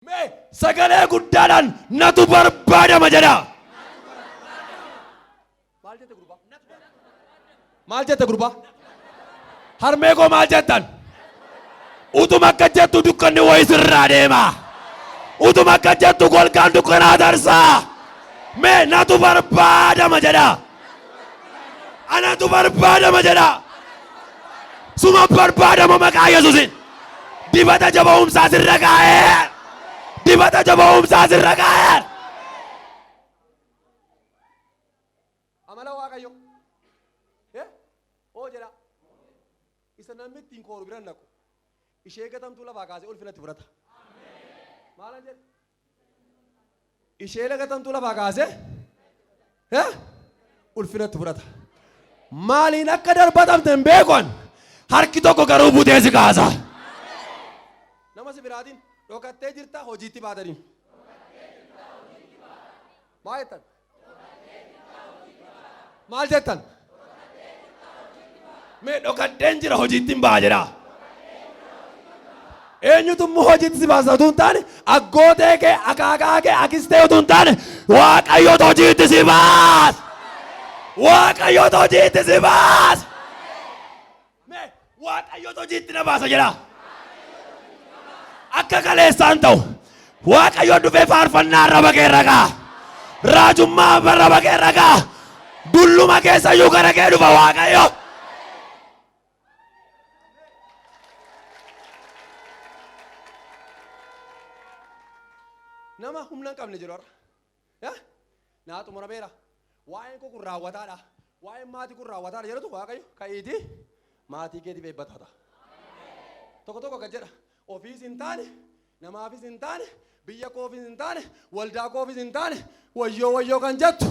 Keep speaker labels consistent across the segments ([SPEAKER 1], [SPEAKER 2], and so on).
[SPEAKER 1] Mee sagalee guddaadhaan natu barbaadama jedha. Maal jette gurbaa? Harmee koo maal jettan? Utuma akka jettu dukkanni wayii sirraa deema. Utuma akka jettu golgaan dukkanaa darsaa. Mee natu barbaadama jedha. Anatu barbaadama jedha. Suma barbaadama maqaa Yesuusin. Dibata jaba'umsaa sirra kaa'ee. Dibata jaba'umsaa sirra kaa'ee. Amala Waaqayyo. Oo jedha. Isa namni ittiin kooru bira naqu. Ishee gatamtuu lafaa kaasee ulfinatti fudhata. Maalan jedhe? Ishee gatamtuu lafaa kaasee ulfinatti fudhata. Maaliin akka darbatamte hin beekon harki tokko garuu butee si kaasa. Nama si biraatiin dhokattee jirta hojiitti baataniin. Maal jettan? Maal jettan? Mee dhokadheen jira hojiitti hin baa jedha. Eenyutummoo hojiitti si baasa utuu hin taane aggootee kee akaakaa kee akistee utuu hin taane Waaqayyotu hojiitti si baasa. Waaqayyotu hojiitti si baasa. Mee Waaqayyotu hojiitti na baasa jedha. Akka kaleessaan ta'u Waaqayyoon dhufee faarfannaa arraba kee irra ka'a. Raajummaa arraba kee irra ka'a. Dulluma keessayyuu gara kee dhufa Waaqayyo. Nama humna hin qabne jedhu har'a. Naa xumurameera. Waa'een koo kun raawwataadha. Waa'een maatii kun raawwataadha jedhatu Waaqayyo ka'iitii maatii keetiif eebbataadha. Tokko tokko gad jedha. Ofiis hin taane, namaafis hin taane, biyya koofis hin taane, waldaa koofis hin taane, wayyoo wayyoo kan jettu.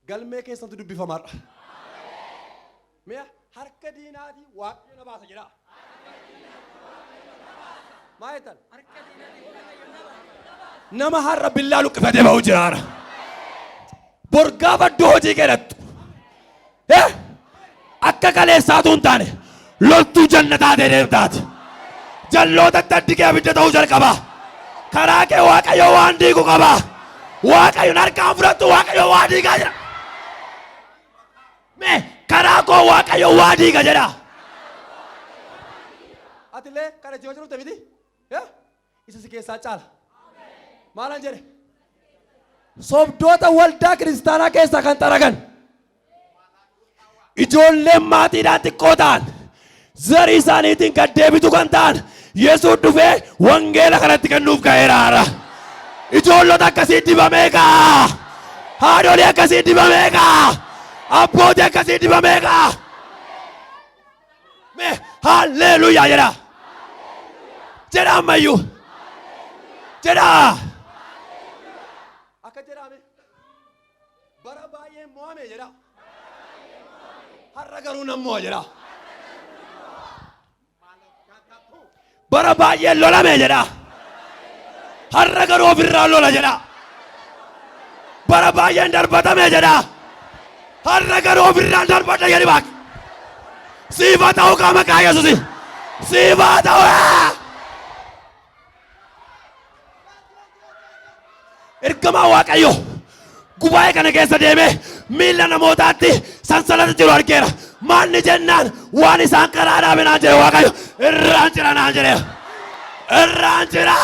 [SPEAKER 1] Galmee keessatti dubbifamaadha. Mee harka diinaatii Waaqayyo na baasa jedha. Maal jettan? Nama har'a billaa luqqifatee ba'u jiraara. Borgaa badduu hojii keedhattu. Akka kaleessaatu hin taane loltuu jannataa ta'ee deemtaati. Jallootatti addi kee abidda ta'uu jalqaba. Karaa kee Waaqayyo waan diigu qaba. Waaqayyoon harkaan fudhattu Waaqayyo waa diigaa jira. Mee karaa koo Waaqayyo waa diiga jedha. Atillee kana jiwa jiruutti miti? Isa si keessaa caala. Maalan jedhe? Sobdoota waldaa kiristaanaa keessaa kan xaragan. Ijoolleen maatiidhaan xiqqoo ta'an. Zarii isaaniitiin gad deebitu kan ta'an. Yesuus dhufee wangeela kanatti kennuuf ka'eera har'a. Ijoollota akkasii dibamee kaa. Haadholii akkasii dibamee kaa. Abbootii akkasii dibamee kaa. Mee haalleluuyaa jedha. Jedha ammayyuu. Jedha. Akka jedhame bara baay'ee mo'ame jedha. Har'a garuu nan mo'a jedha. Bara baay'ee lolame jedha. Har'a garuu ofirraa lola jedha. Bara baay'een darbatame jedha. Har'a garuu ofirraan darbata jedhi baak. Siifaa ta'uu qaama maqaa Yesuusi. Siifaa ta'uu. Ergamaa Waaqayyo gubaa'ee kana keessa deemee miila namootaatti sansalata jiru argeera. Maalni jennaan waan isaan karaa dhaabinaan jedhe Waaqayyo irraan jira naan jedhe. Irraan jira.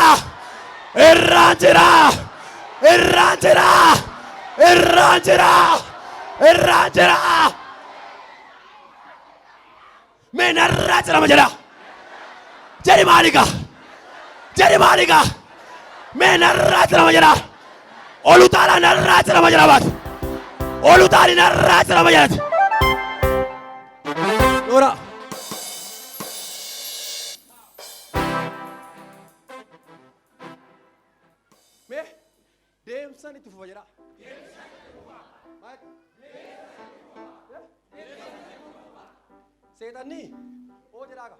[SPEAKER 1] Irraan jira. Irraan jira. Irraan jira. Irraan jira. Mee narraa jirama jedha. Jedhi maaliigaa. Jedhi maaliigaa. Mee narraa jirama jedha. Olutaala narraa jirama jedha baat. Olutaali narraa jirama jedhati. Dora. Mee deemsan itti fufa jedha. Seexanni oo jedhaaga.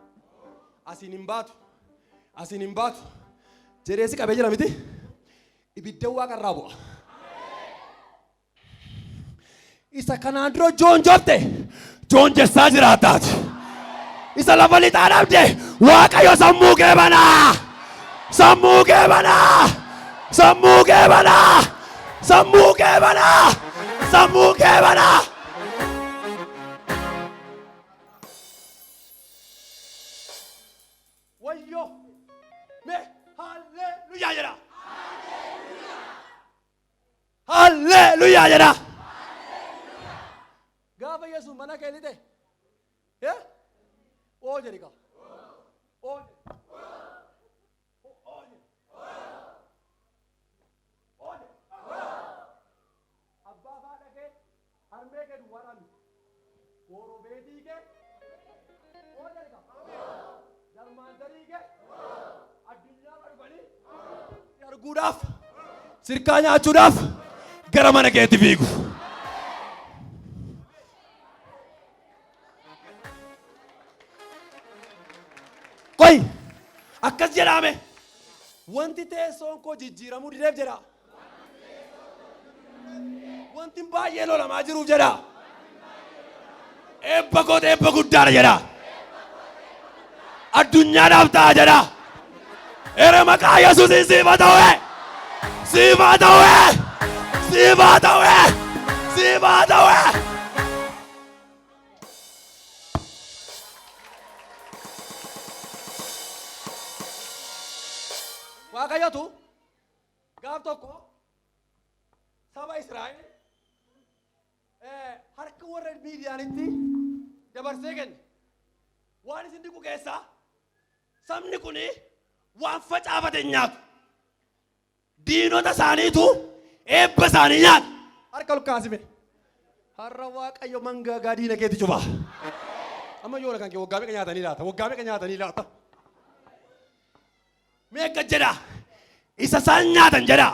[SPEAKER 1] Asiin hin baatu. Asiin hin baatu. Jedheesi qabee jira miti. Ibidda waaqarraa bu'a. Isa kanaan dura joon jofte joon jessaa jiraataati. Isa lafa lixaa dhabde Waaqayyo sammuu kee banaa. sammuu kee banaa, sammuu kee banaa, sammuu kee banaa, sammuu kee banaa. Wayyo me hallelujah jedha, hallelujah jedha. Gaafa Yesuus mana kee lite oo jedhi qa oo abbaa faadha kee harmee kee duwwaadhaan goorobeetii kee oo jedhi qa jarmaandarii kee addunyaa dhufanii arguudhaaf sirkaa nyaachuudhaaf gara mana keetti fiigu. Qoy akkas jedhame wanti teessoon koo jijjiiramuu dideef jedha, wanti baay'ee lolamaa jiruuf jedha, eebba koota eebba guddaadha jedha, addunyaadhaaf ta'a jedha. Ere maqaa Yesuusiin siif haa ta'u, siif haa ta'u, siif haa ta'u, siif haa ta'u. Waaqayyotu gaaf tokko saba Israa'el harka warra Miidiyaanitti dabarsee kenne. Waan isin dhiqu keessaa sabni kuni waan facaafate hin nyaatu. Diinota isaaniitu eebba isaanii nyaata. Harka ol kaasime. Har'a Waaqayyo mangaagaa diina keetti cufa. Amma yoo kan kee waggaa meeqa nyaatanii laata? Waggaa meeqa nyaatanii laata? Meeqa jedha isa isaan nyaatan jedha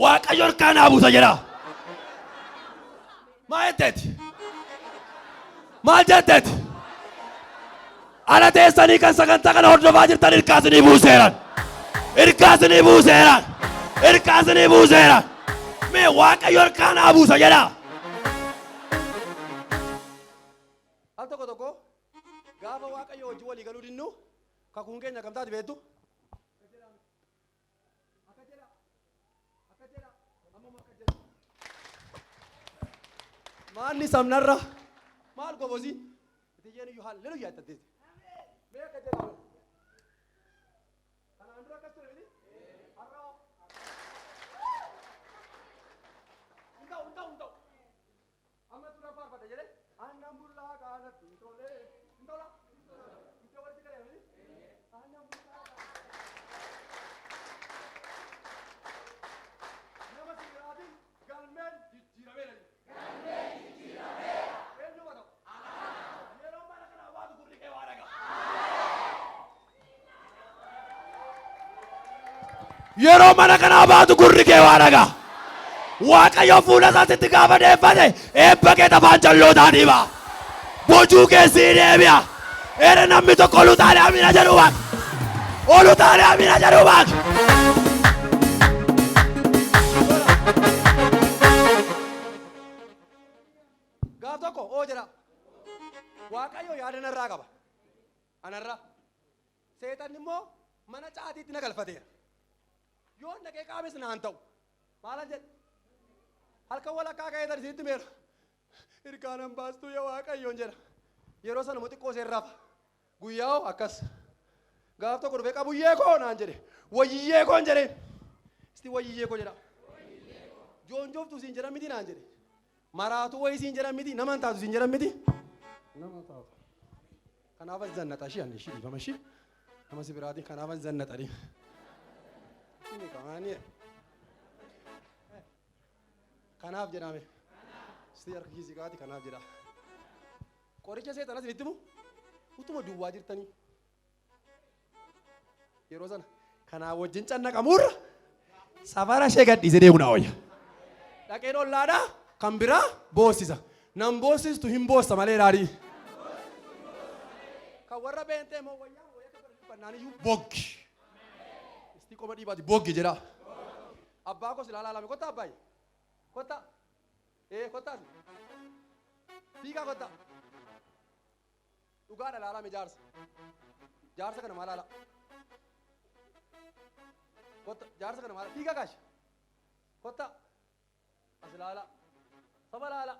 [SPEAKER 1] Waaqayyo harkaan haa buusa jedha. Maal jetteeti? Maal jetteeti? Ala teessanii kan sagantaa kana hordofaa jirtan hirkaasinii buuseeran, hirkaasinii buuseeran, hirkaasinii buuseeran. Mee Waaqayyo harkaan haa buusa jedha. Al tokko tokko gaafa Waaqayyo wajjin walii galuu dinnu kakuun keenya kam taati beektu? Maalni sabnarra maal gobosi itti jeenu iyyuu hallelujyaa itti addeessi. Beeka jedhamu. Kanaan dura akkas ture miti? Har'aa. Hin ta'u. Amma tura faarfata jedhee aannan bullaa kaanatti hin tolle. Hin tola. Itti walitti galee miti? Aannan bullaa nama simbiraatiin galmeen jijjiirameera. Yeroo mana kanaa baatu gurri kee waa dhaga. Waaqayyo fuula isaatti gaafa deeffate eebba kee afaan jallootaatii ba'a. Bojuu keessii deebi'a. Ere namni tokko olu taane amina jedhu baaka. Olu taane amina jedhu baaka. Gaaf tokko oo jedha. Waaqayyo yaada narraa qaba. Anarraa. Seexanni immoo mana caatiitti na galfateera. Yoon dhaqee qaames naan ta'u maalan jedhe halkan walakkaa ka'ee tarsiitti meera hirkaanan baastuu yaa Waaqayyoon jedha. Yeroo sana xiqqoo seerraafa guyyaa hoo akkas gaaf tokko dhufee qabuyyee koo naan jedhe wayyiyyee koon jedhe isti wayyiyyee koo jedha. Joonjooftu siin jedhan miti naan jedhe maraatu wayii siin jedhan miti naman taatu siin jedhan miti naman taatu. Kanaafas zannaxa ishee anne ishee dhiifama ishee nama si biraatiin kanaafas zannaxanii. Ini kaani kanaaf jedhame isti harka kiisii qabaati kanaaf jedha. Qoricha seexanas itti himu utuma duwwaa jirtanii yeroo sana kanaa wajjin cannaqamuurra safara ishee gadhiisee deemuna wayya. Dhaqee ollaadhaa kan biraa boossisa. Nan boossistu hin boossa malee raadii. Kan warra beentee moo wayyaa bannaaniyyuu boggi. Isti qoma dhiibaati boggi jedha. Abbaa koo silaa laalame kottaa abbaayi. Kottaa. Kottaas. Fiigaa kottaa. Dhugaadha laalame jaarsa. Jaarsa kana maal laala? Kotta jaarsa kana maal fiigaa kaashi. Kotta as ilaala. Saba ilaala.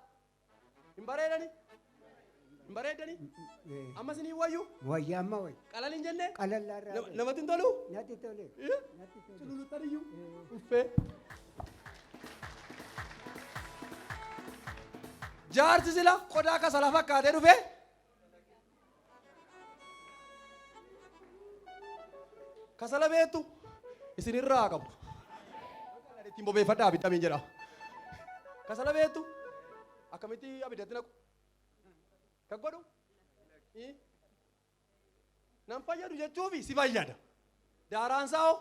[SPEAKER 1] Hin bareedani. Hin bareedani. Amma isinii wayyu.
[SPEAKER 2] Wayyaa amma wayya.
[SPEAKER 1] Qalal hin jenne.
[SPEAKER 2] Qalallarraa.
[SPEAKER 1] Namatti hin tolu.
[SPEAKER 2] Natti tole.
[SPEAKER 1] Cululuttaniyyuu. Uffee. Jaarsi sila qodaa kasala fakkaatee dhufe. Kasala beektu isinirraa qabu. Ittiin bobeeffadhaa abidda miin jedha. Kasala beektu akkamitti abiddatti naqu? Kan godhu? Nan fayyadu jechuufi si fayyada. Daaraan saa'oo?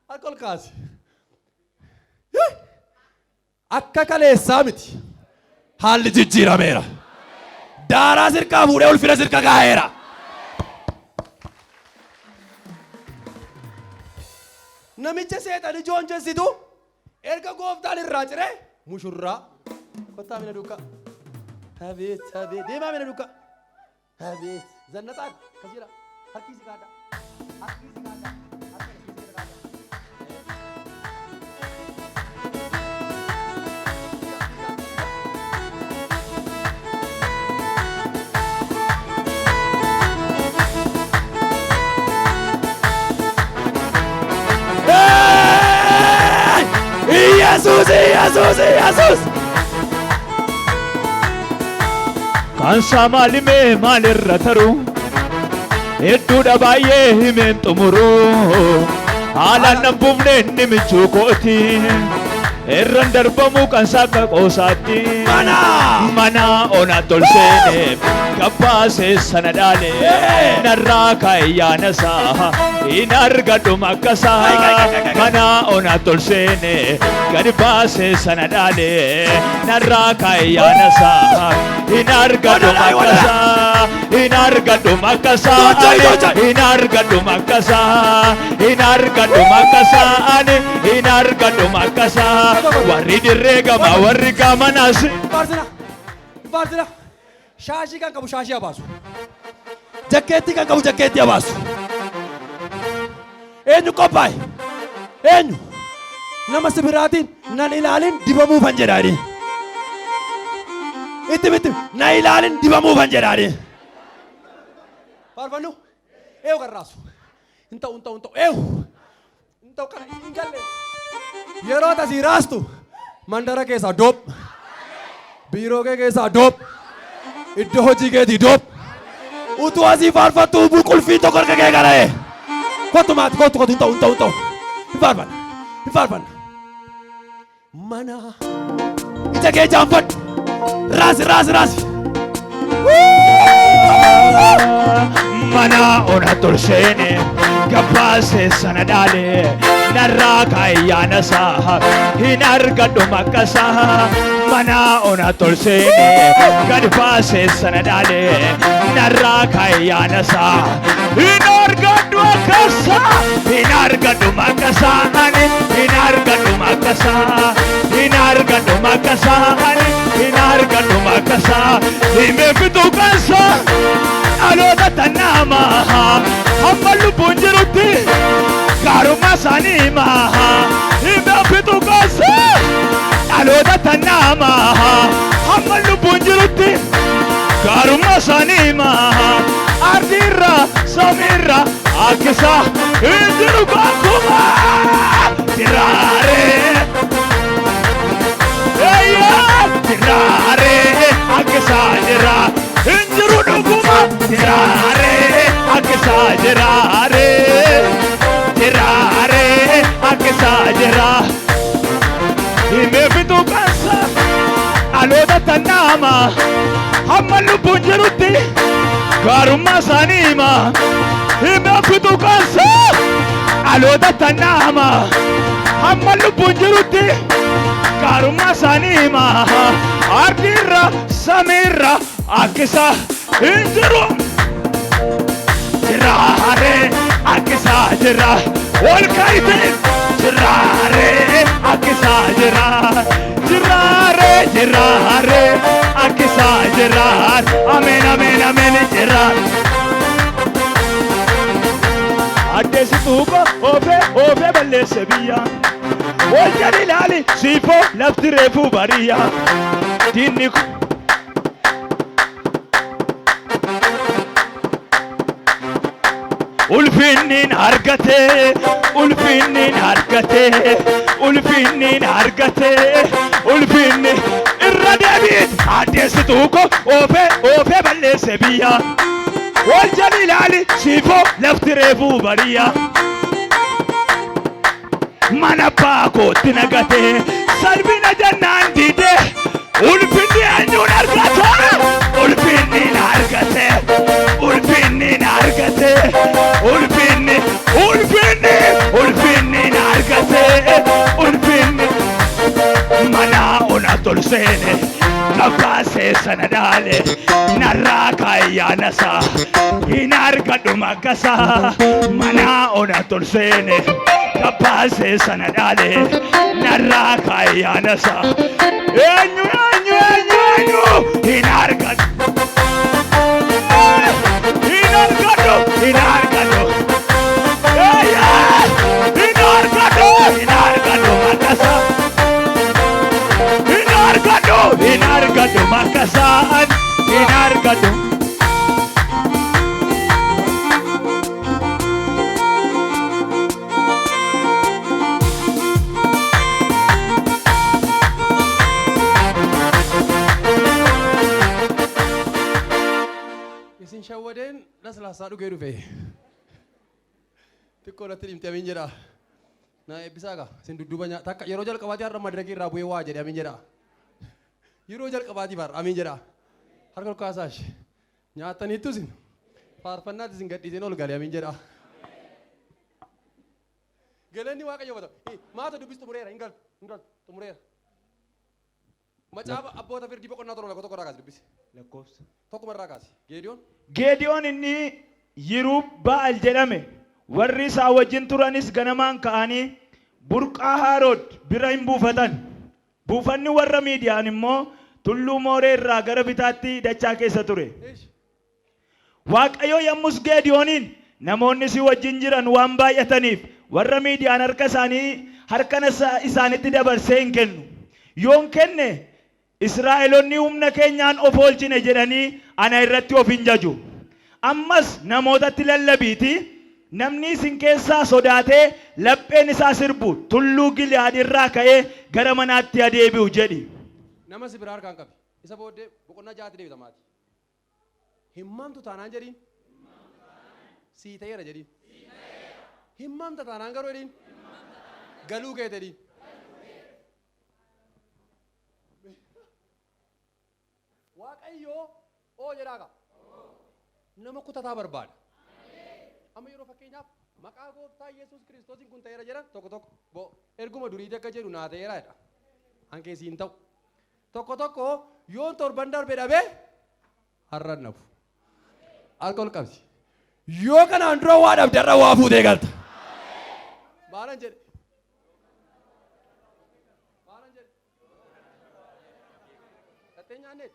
[SPEAKER 1] Harka ol kaasi. Akka kaleessaa miti. Haalli jijjiirameera. Daaraa sirkaa fuudhee ulfina sirka gaa'eera. Namicha seexan ijoon jessitu erga gooftaan irraa ciree mushurraa kottaa mina duukaa. Abeet abeet deemaa mina duukaa. Abeet zannataan kas jira harki si kaadha. Harki si kaadha. Yesus, Yesus, Yesus.
[SPEAKER 3] Kansa malime malirra taru hedduudha baay'ee himeen xumuru haalaan nan buufne nimichuu kooti irran darbamu kan saakka qoosaatti mana ona tolseene gabbaase sana dhaale narraa kaayyaanasaa in argadhu makkasaa mana ona tolseene gadi baase sana dhaale narraa kaayyaanasaa in argadhu makkasaa in argadhu makkasaa in argadhu makkasaa in argadhu makkasaa ani in argadhu makkasaa warri dirree gama warri gamanaas
[SPEAKER 1] Baarsina shaashii kan qabu shaashii abaasu. Jakkeetti kan qabu jakkeetti abaasu. Eenyu qophaa'e? Eenyu? Nama sibiraatiin nan ilaalin dibamuufan jedhaani. Itti na ilaalin dibamuufan jedhaani. Faarfannu eewu garraasu. Hin ta'u eewu. Hin ta'u kana hin galle. Yeroo tasii raastu mandara keessaa doop. Biiroo kee keessaa doop. Iddoo hojii keetii doop. Utuu asii faarfattu qulfii tokko harka kee gara'e. Kottu maati kottu hin ta'u. Hin faarfanna. Mana ija kee jaanfadhu. Raasi.
[SPEAKER 3] mana ona tolseene gabbaase sana dhaale narraa kaayyaanasaa hin argadhu makkasaa mana ona tolseene gad baase sana dhaale narraa kaayyaanasaa hin argadhu makkasaa hin argadhu makkasaa ani hin argadhu makkasaa hin argadhu makkasaa ani hin argadhu makkasaa himeefitu kansaa aloota tannamaa hamma lubbuun jirutti gaarummaa isaanii maha himeefitu kansaa aloota tannamaa hamma lubbuun jirutti gaarummaa isaanii maha ardiirra samiirra akkisa hin jiru bakkuma jiraaree tirare akkasa jira injiru dhuguma tirare akkasa tirare akkasa jira himeefitu kansa aloota tannaama hamma lubbuun jirutti gaarummaa isaanii hima himeefitu kansa aloota tannaama hamma lubbuun jirutti gaarummaa isaanii hima ardiirra samiirra akkisa hin jiru jiraare akkisa jira ol kaayite jiraare akkisa jira jiraare akkisa jira ameen jira addeessituu ko Ofe balleesse biyya wal jali laali siifoo lafti reefuu bariya diinni kun ulfinnin argate ulfinnin argate ulfinnin argate ulfinni irra deebiin addeessituu ko ofe balleesse biyya wal jali laali siifoo lafti reefuu bariya mana baakootti nagate salphina jannaan dide ulfinni eenyuun argate ulfinnin argate ulfinnin argate ulfinnin argate ulfinni mana ona tolseene kabaasee sana dhaale narraa kaayyaanasa hin argadhu makkasa mana ona tolseene kabaasee sana dhaale narraa kaayyaanasa eenyu hin argadhu makkasa hin argadhu makkasaan hin argadhu
[SPEAKER 1] isin shawwadeen laslaasaa dhugee dhufe xiqqoo natti dhimte amin jedha na eebbisaa gaa isin dudduuba takka yeroo jalqabaatii har'a madirakii irraa bu'ee waa jedhe amin jedha yeroo jalqabaatiif har'a amin jedha harka ol kaasaash nyaataniittu isin faarfannaatti isin gadhiiseen ol gale amin jedha galanni waaqayyo bata maata dubbis xumureera hin gal xumureera macaafa abboota firdii boqonnaa torba tokko irraa kaasi dubbisi lakkoofsa tokkuma irraa kaasi
[SPEAKER 3] Geediyoon inni Yirub Ba'al jedhame warri isaa wajjin turanis ganamaan ka'anii burqaa Haarood bira hin buufatan buufanni warra Miidiyaan immoo tulluu Mooree irraa gara bitaatti dachaa keessa ture Waaqayyo yommus Geediyooniin namoonni si wajjin jiran waan baay'ataniif warra Miidiyaan harka isaanitti dabarsee hin kennu yoon kenne Israa'eloonni humna keenyaan of oolchine jedhanii ana irratti of hin jaju ammas namootatti lallabiiti namni isin keessaa sodaatee lapheen isaa sirbu tulluu Gili'aad irraa ka'ee gara manaatti adeebi'u jedhi
[SPEAKER 1] nama si biraa harkaan qabi isa booddee boqonnaa jaati deebita maati himmamtu taanaan jedhiin sii ta'eera jedhiin himmamta taanaan garuu jedhiin galuu kee jedhiin waaqayyo oo jedhaaga nama kutataa barbaada amma yeroo fakkeenyaaf maqaa gooftaa Yesuus Kiristoosiin kun ta'eera jedhan tokko erguma durii akka jedhu naa ta'eera jedha hankeesiin ta'u tokko yoon torban darbe dhabee har'an nafu alkool qabsi yoo kanaan dura waa dhabde irra waa fuutee galta maalan jedhe dhattee nyaanneet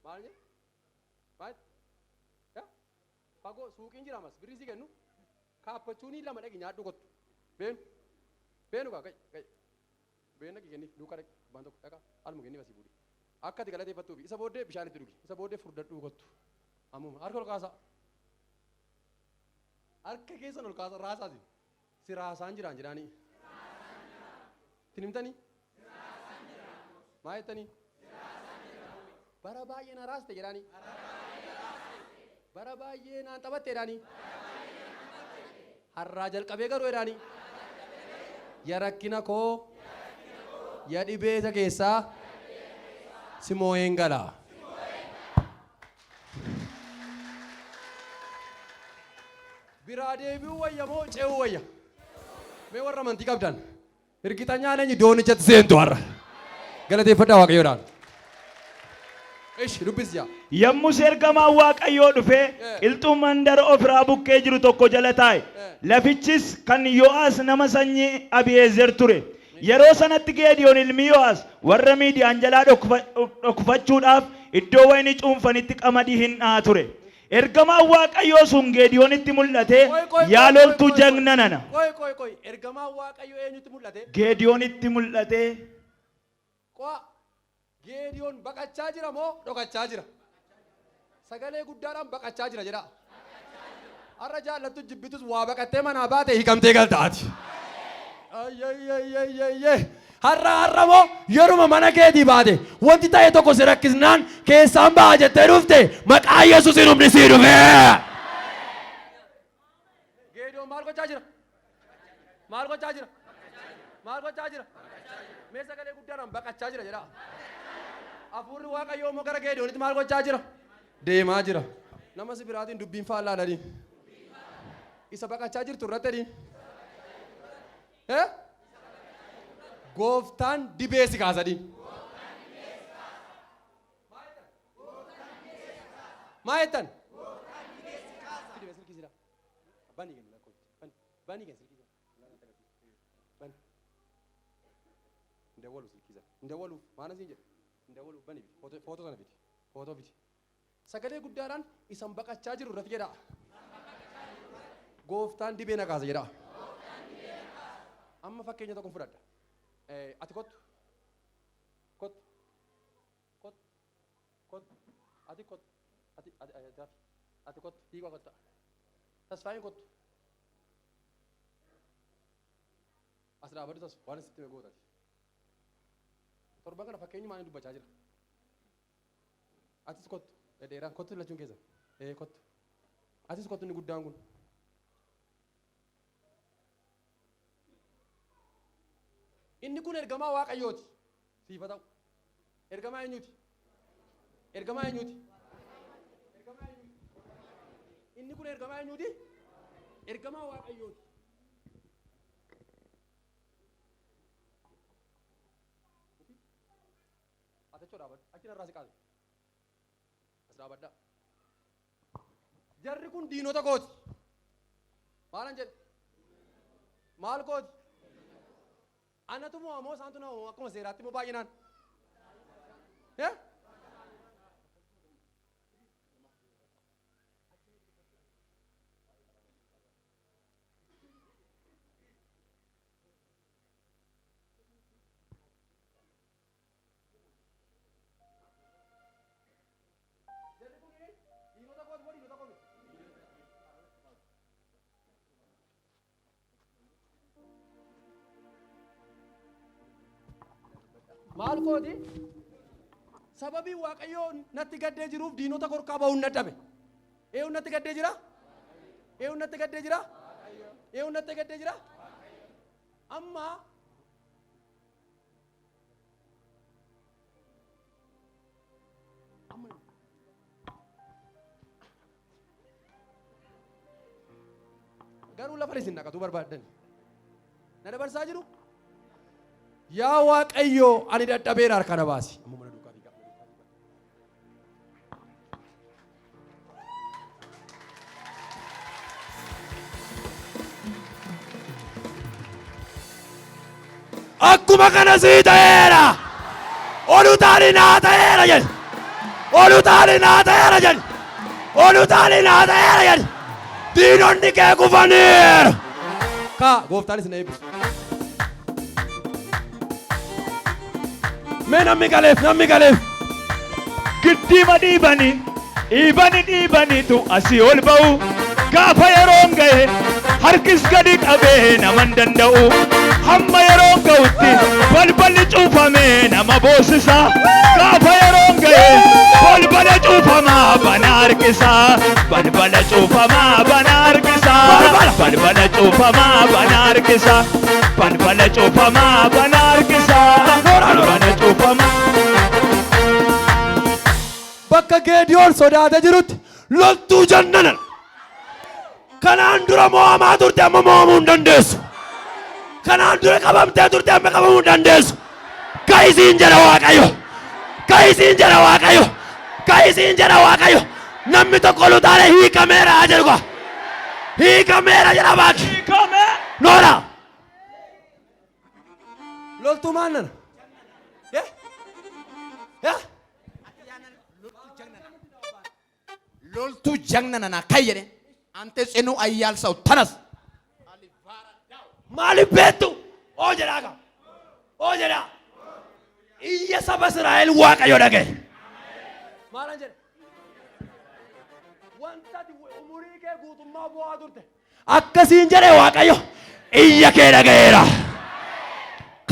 [SPEAKER 1] maal jedhe fagoo suuqiin jira mas birrii si kennu kaappachuunii lama dhaqi nyaadhu kottu beenu kaa kai beena ki kenni duuka dhaqi baan tokko dhaqa almu kenni basii fuudhi akka ati galateeffattuufi isa booddee bishaan itti dhugi isa booddee furdadhuu kottu ammuma harka ol kaasaa harka keessan ol kaasa raasaasi si raasaan jiraan jedhaanii tinimtanii maa jettanii bara baay'ee na raaste jedhaanii bara baay'ee naan taphatte jedhaanii har'aa jalqabee garuu jedhaanii ya rakkina koo ya dhibee isa keessaa si moo'een galaa biraa deebi'uu wayya moo ce'uu wayya mee warra amantii qabdan hirkixanyaan eenyu doonichatti seentu har'a galateeffadhaa waaqayyoodhaan dubbisya
[SPEAKER 3] yommus ergamaan waaqayyoo dhufee qilxuu mandara ofiraa bukkee jiru tokko jala taa'e lafichis kan Yoo'aas nama sanyii Abiyeezer ture yeroo sanatti Geediyoon ilmi Yoo'aas warra Miidiyaan jalaa dhokfachuudhaaf iddoo wayinii cuunfanitti qamadii hin dhahaa ture Ergamaan Waaqayyoo sun Geediyoonitti mul'ate yaa loltuu jagna nana.
[SPEAKER 1] Qoy. Ergamaan Waaqayyoo eenyutti mul'ate?
[SPEAKER 3] Geediyoonitti mul'ate.
[SPEAKER 1] Qo'a. Geediyoon baqachaa jira moo dhokachaa jira? Sagalee guddaadhaan baqachaa jira jedha. Har'a jaallattu jibbitus waa baqattee manaa baate hiikamtee galtaati. Har'a moo yeruma mana keetii baate wanti ta'e tokko si rakkisnaan keessaan ba'a jettee dhufte maqaa Yesuusiin humni sii dhufe. Geediyoon maal gochaa jira? Maal gochaa jira? Maal gochaa jira? Mee sagalee guddaadhaan baqachaa jira jedha. Hafuurri Waaqayyoo immoo gara Geediyoonitti maal gochaa jira? Deemaa jira. Nama si biraatiin dubbiin faallaa dhadhiin. Isa baqachaa jirtu irratti dhadhiin. Gooftaan dibee si kaasa dhadhiin. Maa jettan? Ndewwalu maana siin jedhe ndewwalu bani footoo sana biti footoo biti sagalee guddaadhaan isan baqachaa jiru irratti jedha gooftaan dibee na kaasa jedha amma fakkeenya tokko fudhadha ati kottu ati kottu hiiqa kotta tasfaayin kottu as dhaabadhu tas waan isitti gootati torban kana fakkeenyi maanii dubbachaa jira atis kottu dheeraan kottu lachuun keessan kottu atis kottu inni guddaan kun inni kun ergamaa Waaqayyooti siifa ta'u ergamaa eenyuti inni kun ergamaa eenyuti ergamaa Waaqayyooti jarri kun diinota kooti maalan jedhe maal kooti anatu moo ammoo isaantu na akkuma seeraatti moo baay'inaan maal kooti sababii Waaqayyoo natti gaddee jiruuf diinota korkaa ba'uun dadhabe eeyyuu natti gaddee jira amma garuu lafa isin naqatu barbaadan na dabarsaa jiru yaa Waaqayyoo ani dadhabeera harkana baasi akkuma kana sii ta'eera olu taali naa ta'eera jedhe diinonni kee kufaniiru kaa gooftaanis na eebbisu mee namni galeef
[SPEAKER 3] Giddiima dhiibaniitu asii ol ba'u gaafa yeroon ga'e harkis gadi qabee naman danda'u hamma yeroon ga'utti balballi cuufamee nama boosisa gaafa yeroon ga'e balbala cuufamaa bana harkisa balbala cuufamaa bana harkisa balbala cuufamaa bana harkisa balbala cuufamaa bana harkisa balbala cuufamaa
[SPEAKER 1] bakka Geediyoon sodaatee jirutti loltuu jannanan kanaan dura mo'amaa turte amma mo'amuu hin dandeessu kanaan dura qabamtee turte amma qabamuu hin dandeessu ka'isiin jedha Waaqayyo namni tokko lutaalee hiikameera jedhu hiikameera jedha baaki noora loltuu maannana
[SPEAKER 2] loltuu jagna nana kayyere ante tsenu ayyal saw tanas
[SPEAKER 1] maaliif beektu oo jedhaa qaba oo jedhaa iyya saba Israa'el Waaqayyo dhagaye maalan jedhe wanta umurii kee guutummaa bu'aa turte akkasiin jedhe Waaqayyo iyya kee dhagayeera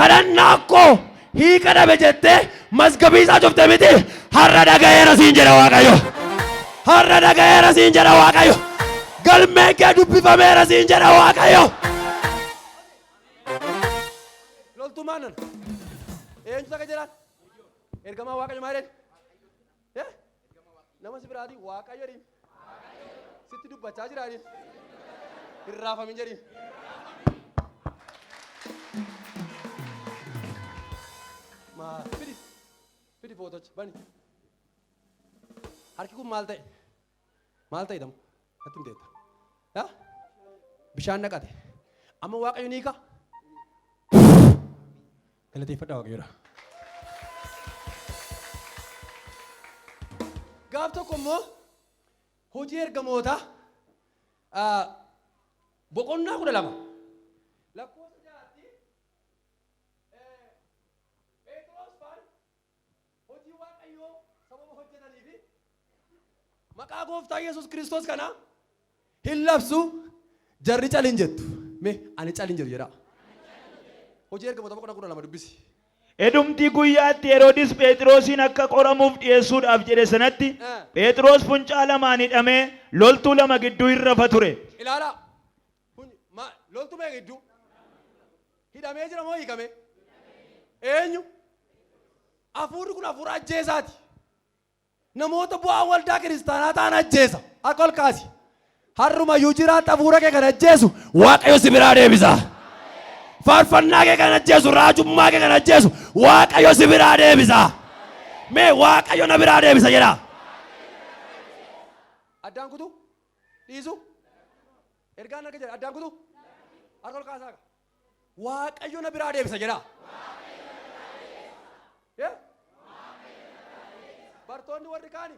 [SPEAKER 1] kadhannaa koo hiika dhabe jettee mazgabii isaa cufte miti har'a dhagayeera siin jedhe Waaqayyo har'a dhagayeera siin jedhe Waaqayyo galmeen kee dubbifameera siin jedhe Waaqayyo loltuu maanan eenyu takka jedhaan ergamaa Waaqayyo maal jedhe nama si biraati Waaqayyo jedhin sitti dubbachaa jiraadhin irraafamin jedhin fidi footochi bani harki kun maal ta'e damu natti himteetta bishaan naqate amma Waaqayyo ni hiika galateeffadhaa Waaqayyoodha gaaf tokko immoo hojii ergamootaa boqonnaa 12 lakkoofsa jaatti Phexros faan hojii Waaqayyoo sababa hojjetanii fi maqaa gooftaa Yesuus Kiristoos kana hin labsu jarri calin jettu mee ani calin jedhu jedha hojii ergamoota boqonnaa 12 dubbisi
[SPEAKER 3] Edumti guyyaatti Heroodis Phexrosin akka qoramuuf dhiyeessuudhaaf jedhe sanatti Phexros funcaa lamaan hidhamee loltuu lama gidduu hirrafa ture.
[SPEAKER 1] ilaala loltuu mee gidduu hidhamee jira moo hiikame eenyu hafuurri kun hafuura ajjeesaati namoota bu'aa waldaa kiristaanaa ta'an ajjeesa akka ol kaasi harrumayyuu jiraatti hafuura kee kan ajjeesu Waaqayyo si biraa deebisa faarfannaa kee kan ajjeesu raajummaa kee kan ajjeesu Waaqayyo si biraa deebisa mee Waaqayyo na biraa deebisa jedha addaan kutu dhiisu ergaan arga jedha addaan kutu harka ol kaasaa Waaqayyo na biraa deebisa jedha bartoonni warri kaani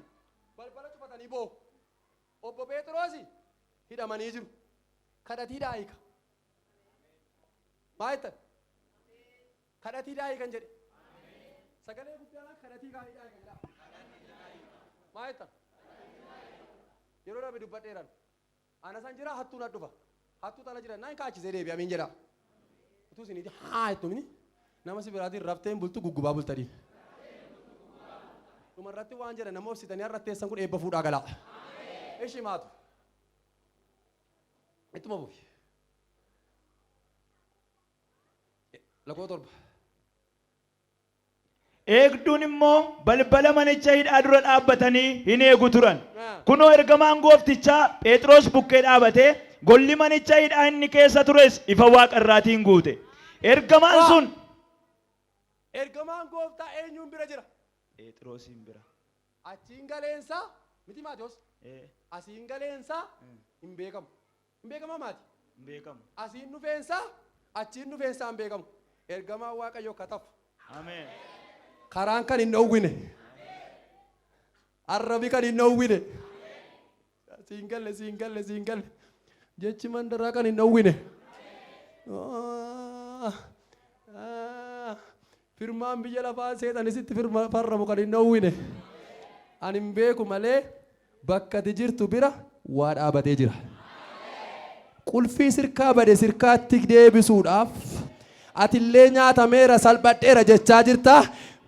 [SPEAKER 1] balbala cufatanii boo obbo Phexrosi hidhamanii jiru kadhatiidhaa hiika maayettan kadhatiidhaa hiikan jedhe sagalee guddaadhaan kadhatiidhaa hiikan jedha maayettan yeroo dhabe dubbadheeran ana san jira hattuun addufa hattuu tana jira naan kaachisee deebi amiin jedha utuu isiniiti haa jettumini nama si biraatiin rafteen bultu guggubaa bultanii dhumarratti waan jedha nama obsitanii harratteessan kun eebba fuudhaa galaa ishii maatu ittuma bu'i lakoo torba
[SPEAKER 3] Eegduun immoo balbala manicha hidhaa dura dhaabbatanii hin eegu turan. Kunoo ergamaan gooftichaa Phexros bukkee dhaabatee golli manicha hidhaa inni keessa tures ifa waaqarraatiin guute. Ergamaan sun
[SPEAKER 1] ergamaan gooftaa eenyuun bira jira
[SPEAKER 3] Phexrosin bira
[SPEAKER 1] achiin galeensaa miti Maatiyos asiin galeensaa hin beekamu maati
[SPEAKER 3] hin beekamu
[SPEAKER 1] asiin dhufeensaa achiin dhufeensaa hin beekamu ergamaan Waaqayyo katafu
[SPEAKER 3] Ameen
[SPEAKER 1] karaan kan hin dhowwine arrabi kan hin dhowwine siin galle jechi mandaraa kan hin dhowwine firmaan biyya lafaa seexanisitti farramu kan hin dhowwine ani hin beeku malee bakka ati jirtu bira waa dhaabatee jira qulfii sirkaa bade sirkaatti deebisuudhaaf atillee nyaatameera salphadheera jechaa jirta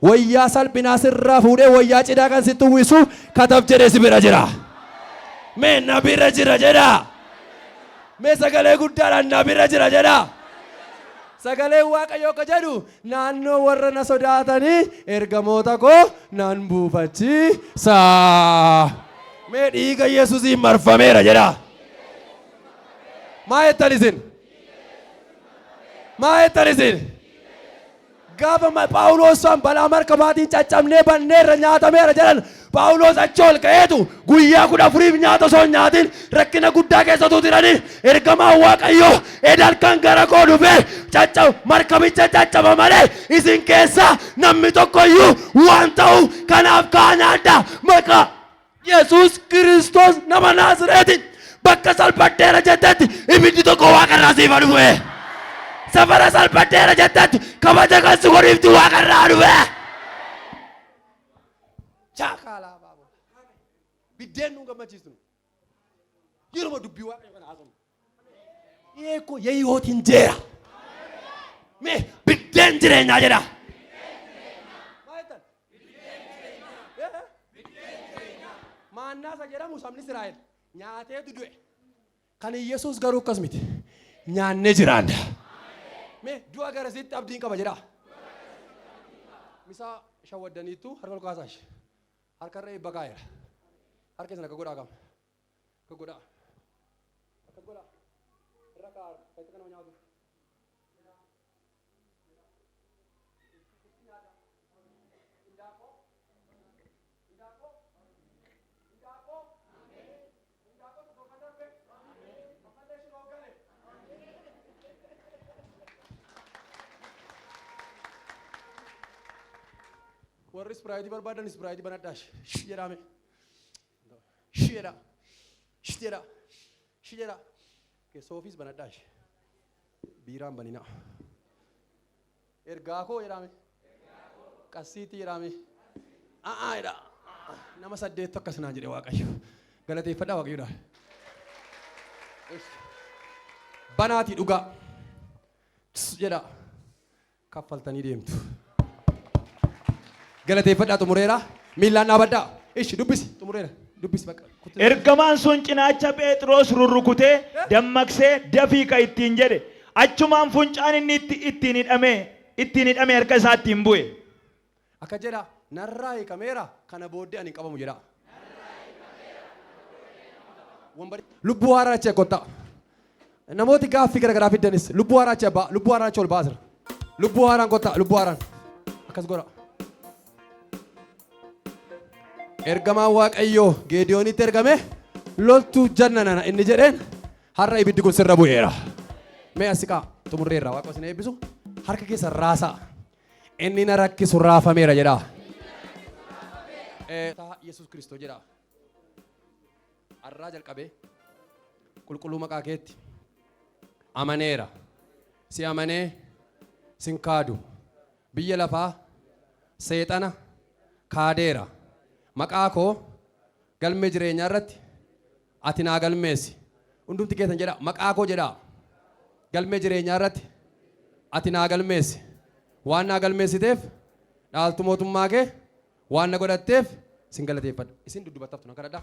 [SPEAKER 1] wayyaa salphinaa sirraa fuudhee wayyaa cidhaa kan sitti uwwisu katab jedhee si bira jira mee na bira jira jedha mee sagalee guddaadhaan na bira jira jedha sagalee Waaqayyoo ka jedhu naannoo warra na sodaatanii ergamoota koo nan buufachiisa mee dhiiga Yesuusiin marfameera jedha maa jettan isin gaafa Phaawulos san balaa markabaatiin caccabnee banneerra nyaatameera jedhan Phaawulos achi ol ka'eetu guyyaa 14 nyaata osoo hin nyaatin rakkina guddaa keessatu turanii ergamaan Waaqayyoo edalkan gara koo dhufee markabicha caccaba malee isin keessaa namni tokkoyyuu waan ta'u kanaaf kaa nyaadhaa maqaa Yesuus Kiristoos nama Naazreeti bakka salphadheera jettetti ibiddi tokko waaqarraa siif dhufe. Safara salphadheera jettetti kabaja kan si godhiifti waaqarraa dhufe. Chaakaalaa baaboo. Biddeen nu gammachiisu. Yeroo dubbii waaqayyo kana haasofnu. Yeekoo yeeyooti injeera. Mee biddeen jireenyaa jedha. Maannaasa jedhamu sabni Israa'el nyaateetu du'e. Kan Yesuus garuu akkas miti. Nyaannee jiraanna. Mee du'a garasitti abdiin qaba jedha. Misaa shawwaddaniitu harka olkaasash. Harkarra eebba kaa'eera. Harka sana akka godhaa qaba. Akka godhaa. Akka godhaa. Irra kaa'aa. Kan nama nyaatu. Warri Sprite barbaadan Sprite banadhaash. Jedhame. Jedha. Jedha. Jedha. Soofis banadhaash. Biiraan banina. Ergaa koo jedhame. Qassiitii jedhame. Jedha. Nama 8 akkas naan jedhe Waaqayyo. Galateeffadhaa Waaqayyoodha. Banaatii dhugaa. Jedha. Kaffaltanii deemtu. Galateeffadhaa xumureera. Miilaan dhaabadhaa. Ishi dubbisi xumureera. Dubbisi bakka.
[SPEAKER 3] Ergamaan sun cinaacha Phexros rurrukutee dammaqsee dafii ka ittiin jedhe achumaan funcaan inni ittiin hidhame harka isaatti bu'e.
[SPEAKER 1] Akka jedha narraa hiikameera kana booddee ani qabamu jedha. Lubbuu haaraa achi kotta. Namooti gaaffii garagaraa fiddanis lubbuu haaraa achi abbaa lubbuu haaraa achi ol baasira. Lubbuu haaraan kotta lubbuu haaraan akkas godha. Ergamaan Waaqayyoo Geediyoonitti ergame loltuu jannana inni jedheen har'a ibiddi kun sirra bu'eera. Mee asiqaa xumurreerra Waaqa isin eebbisu harka keessa raasaa inni na rakkisu raafameera jedha. Yesuus Kiristoos jedha. Har'aa jalqabee qulqulluu maqaa keetti amaneera. Si amanee sin kaadu biyya lafaa seexana kaadeera. Maqaa koo galmee jireenyaa irratti ati naa galmeessi. Hundumti keessan jedha maqaa koo jedha. Galmee jireenyaa irratti ati naa galmeessi. Waan naa galmeessiteef dhaaltu mootummaa kee waan na godhatteef sin galateeffadha. Isin duddubattaaftu na kadhadhaa.